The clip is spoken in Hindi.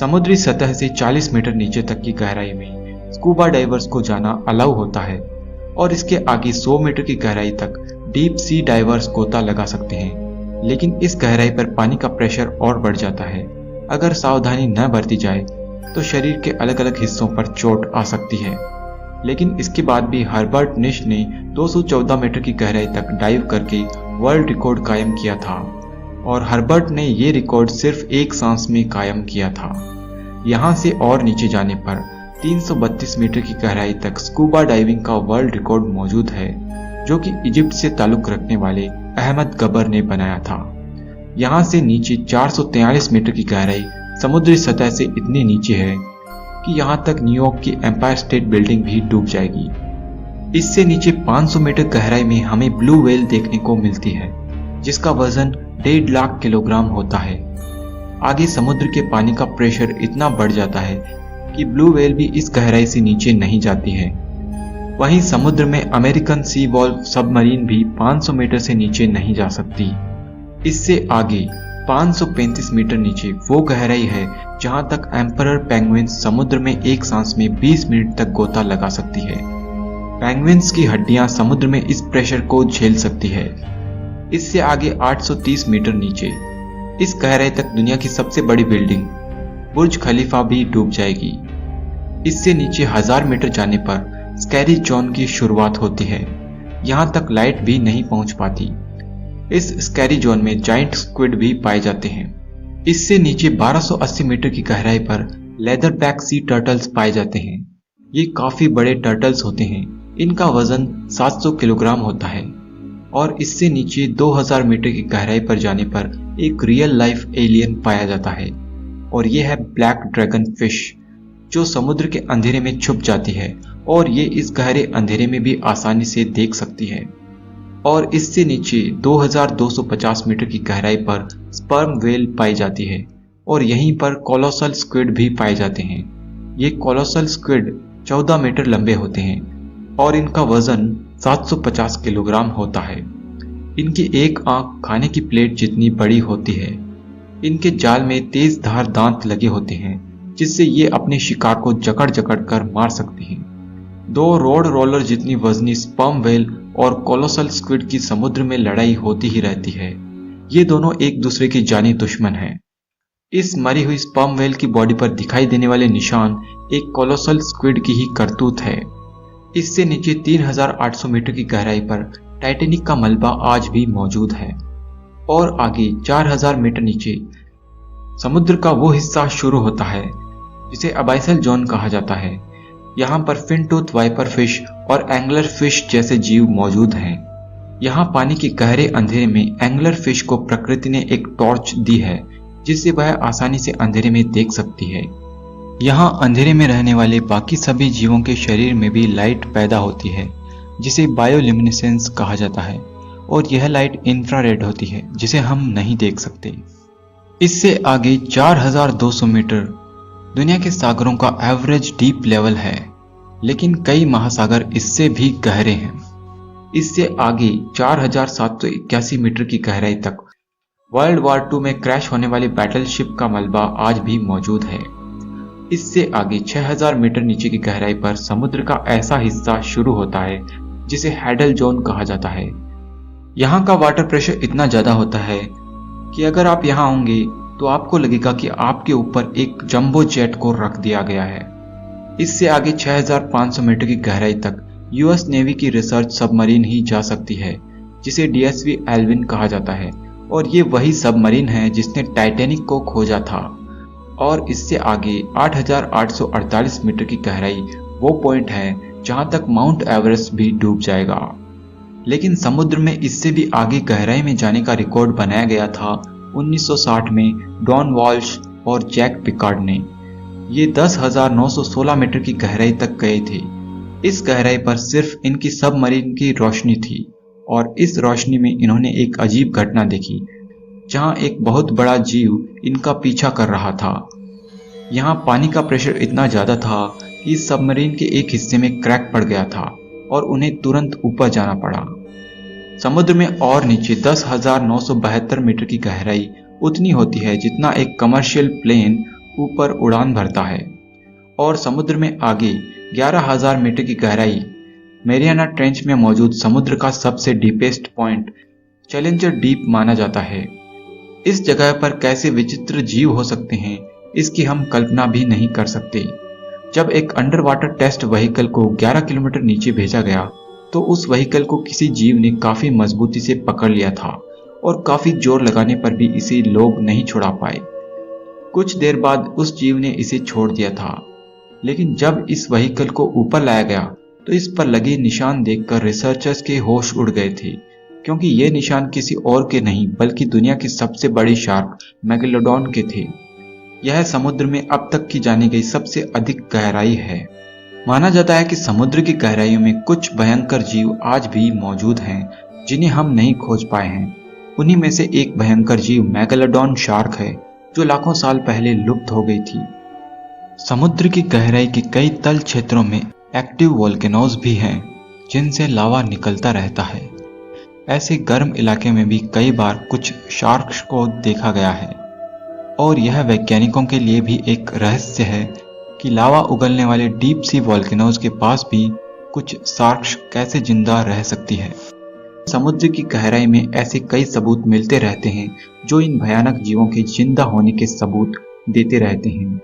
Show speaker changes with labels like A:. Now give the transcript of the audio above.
A: समुद्री सतह से 40 मीटर नीचे तक की गहराई में स्कूबा डाइवर्स को जाना अलाउ होता है और इसके आगे 100 मीटर की गहराई तक डीप सी डाइवर्स गोता लगा सकते हैं। लेकिन इस गहराई पर पानी का प्रेशर और बढ़ जाता है। अगर सावधानी न बरती जाए तो शरीर के अलग अलग हिस्सों पर चोट आ सकती है। लेकिन इसके बाद भी हर्बर्ट निश ने 214 मीटर की गहराई तक डाइव करके वर्ल्ड रिकॉर्ड कायम किया था और हर्बर्ट ने ये रिकॉर्ड सिर्फ एक सांस में कायम किया था। यहाँ से और नीचे जाने पर 332 मीटर की गहराई तक स्कूबा डाइविंग का वर्ल्ड रिकॉर्ड मौजूद है, जो कि इजिप्ट से ताल्लुक रखने वाले अहमद गबर ने बनाया था। यहाँ से नीचे 443 मीटर की गहराई समुद्री सतह से इतनी नीचे है कि यहाँ तक न्यूयॉर्क की एम्पायर स्टेट बिल्डिंग भी डूब जाएगी। इससे नीचे 500 मीटर गहराई में हमें ब्लू व्हेल देखने को मिलती है, जिसका वजन 1.5 लाख किलोग्राम होता है। आगे समुद्र के पानी का प्रेशर इतना बढ़ जाता है कि ब्लू व्हेल भी इस गहराई से नीचे नहीं जाती है। वहीं समुद्र में अमेरिकन सी वॉल्व सबमरीन भी 500 मीटर से नीचे नहीं जा सकती। इससे आगे 535 मीटर नीचे वो गहराई है जहां तक एम्परर पेंगुइन समुद्र में एक सांस में 20 मिनट तक गोता लगा सकती है। पेंगुइन्स की हड्डियां समुद्र में इस प्रेशर को झेल सकती है। इससे आगे 830 मीटर नीचे इस गहराई तक दुनिया की सबसे बड़ी बिल्डिंग बुर्ज खलीफा भी डूब जाएगी। इससे नीचे 1000 मीटर जाने पर स्कैरी जोन की शुरुआत होती है। यहाँ तक लाइट भी नहीं पहुंच पाती। इस स्कैरी जोन में जाइंट स्क्विड भी पाए जाते हैं। इससे नीचे 1280 मीटर की गहराई पर लेदर बैक सी टर्टल्स पाए जाते हैं। ये काफी बड़े टर्टल्स होते हैं। इनका वजन 700 किलोग्राम होता है। और इससे नीचे 2000 मीटर की गहराई पर जाने पर एक रियल लाइफ एलियन पाया जाता है और यह है ब्लैक ड्रैगन फिश, जो समुद्र के अंधेरे में छुप जाती है और ये इस गहरे अंधेरे में भी आसानी से देख सकती है। और इससे नीचे 2250 मीटर की गहराई पर स्पर्म व्हेल पाई जाती है और यहीं पर कोलोसल स्क्विड भी पाए जाते हैं। ये कोलोसल स्क्विड 14 मीटर लंबे होते हैं और इनका वजन 750 किलोग्राम होता है। इनकी एक आंख खाने की प्लेट जितनी बड़ी होती है। इनके जाल में तेज धार दांत लगे होते हैं, जिससे ये अपने शिकार को जकड़ जकड़ कर मार सकते हैं। 2 रोड रोलर जितनी वजनी स्पर्म व्हेल और कोलोसल स्क्विड की समुद्र में लड़ाई होती ही रहती है। ये दोनों एक दूसरे के जानी दुश्मन हैं। इस मरी हुई स्पर्म व्हेल की बॉडी पर दिखाई देने वाले निशान एक कोलोसल स्क्विड की ही करतूत है। इससे नीचे 3800 मीटर की गहराई पर टाइटैनिक का मलबा आज भी मौजूद है और आगे 4000 मीटर नीचे समुद्र का वो हिस्सा शुरू होता है जिसे अबाइसल जोन कहा जाता है। यहाँ पर फिन टूथ वाइपर फिश और एंगलर फिश जैसे जीव मौजूद हैं। यहाँ पानी के गहरे अंधेरे में एंगलर फिश को प्रकृति ने एक टॉर्च दी है, जिससे वह आसानी से अंधेरे में देख सकती है। यहाँ अंधेरे में रहने वाले बाकी सभी जीवों के शरीर में भी लाइट पैदा होती है, जिसे बायोल्यूमिनेसेंस कहा जाता है और यह लाइट इंफ्रारेड होती है, जिसे हम नहीं देख सकते। इससे आगे 4200 मीटर दुनिया के सागरों का एवरेज डीप लेवल है, लेकिन कई महासागर इससे भी गहरे हैं। इससे आगे 4781 मीटर की गहराई तक वर्ल्ड वॉर 2 में क्रैश होने वाली बैटलशिप का मलबा आज भी मौजूद है। इससे आगे 6000 मीटर नीचे की गहराई पर समुद्र का ऐसा हिस्सा शुरू होता है जिसे हैडल जोन कहा जाता है। यहाँ का वाटर प्रेशर इतना ज्यादा होता है कि अगर आप यहाँ होंगे तो आपको लगेगा कि आपके ऊपर एक जंबो जेट को रख दिया गया है। इससे आगे 6500 मीटर की गहराई तक यूएस नेवी की रिसर्च सबमरीन ही जा सकती है, जिसे डीएसवी एल्विन कहा जाता है और ये वही सबमरीन है जिसने टाइटैनिक को खोजा था। और इससे आगे 8848 मीटर की गहराई वो पॉइंट है जहां तक माउंट एवरेस्ट भी डूब जाएगा। लेकिन समुद्र में इससे भी आगे गहराई में जाने का रिकॉर्ड बनाया गया था 1960 में डॉन वॉल्श और जैक पिकार्ड ने। ये 10,916 मीटर की गहराई तक गए थे। इस गहराई पर सिर्फ इनकी सबमरीन की रोशनी थी और इस रोशनी में इन्होंने एक अजीब घटना देखी, जहां एक बहुत बड़ा जीव इनका पीछा कर रहा था। यहाँ पानी का प्रेशर इतना ज्यादा था कि इस सबमरीन के एक हिस्से में क्रैक पड़ गया था और उन्हें तुरंत ऊपर जाना पड़ा। समुद्र में और नीचे 10,972 मीटर की गहराई उतनी होती है जितना एक कमर्शियल प्लेन ऊपर उड़ान भरता है और समुद्र में आगे 11,000 मीटर की गहराई मैरियाना ट्रेंच में मौजूद समुद्र का सबसे डीपेस्ट पॉइंट चैलेंजर डीप माना जाता है। इस जगह पर कैसे विचित्र जीव हो सकते हैं, इसकी हम कल्पना भी नहीं कर सकते। जब एक अंडर वाटर टेस्ट व्हीकल को 11 किलोमीटर नीचे भेजा गया तो उस व्हीकल को किसी जीव ने काफी मजबूती से पकड़ लिया था और काफी जोर लगाने पर भी इसे लोग नहीं छुड़ा पाए। कुछ देर बाद उस जीव ने इसे छोड़ दिया था, लेकिन जब इस व्हीकल को ऊपर लाया गया तो इस पर लगे निशान देखकर रिसर्चर्स के होश उड़ गए थे, क्योंकि ये निशान किसी और के नहीं बल्कि दुनिया की सबसे बड़ी शार्क मेगलोडॉन के थे। यह समुद्र में अब तक की जानी गई सबसे अधिक गहराई है। माना जाता है कि समुद्र की गहराइयों में कुछ भयंकर जीव आज भी मौजूद हैं जिन्हें हम नहीं खोज पाए हैं। उन्हीं में से एक भयंकर जीव मेगलोडॉन शार्क है, जो लाखों साल पहले लुप्त हो गई थी। समुद्र की गहराई के कई तल क्षेत्रों में एक्टिव वोल्केनोज भी हैं, जिनसे लावा निकलता रहता है। ऐसे गर्म इलाके में भी कई बार कुछ शार्क्स को देखा गया है और यह वैज्ञानिकों के लिए भी एक रहस्य है कि लावा उगलने वाले डीप सी वोल्केनोज के पास भी कुछ शार्क्स कैसे जिंदा रह सकती है। समुद्र की गहराई में ऐसे कई सबूत मिलते रहते हैं जो इन भयानक जीवों के जिंदा होने के सबूत देते रहते हैं।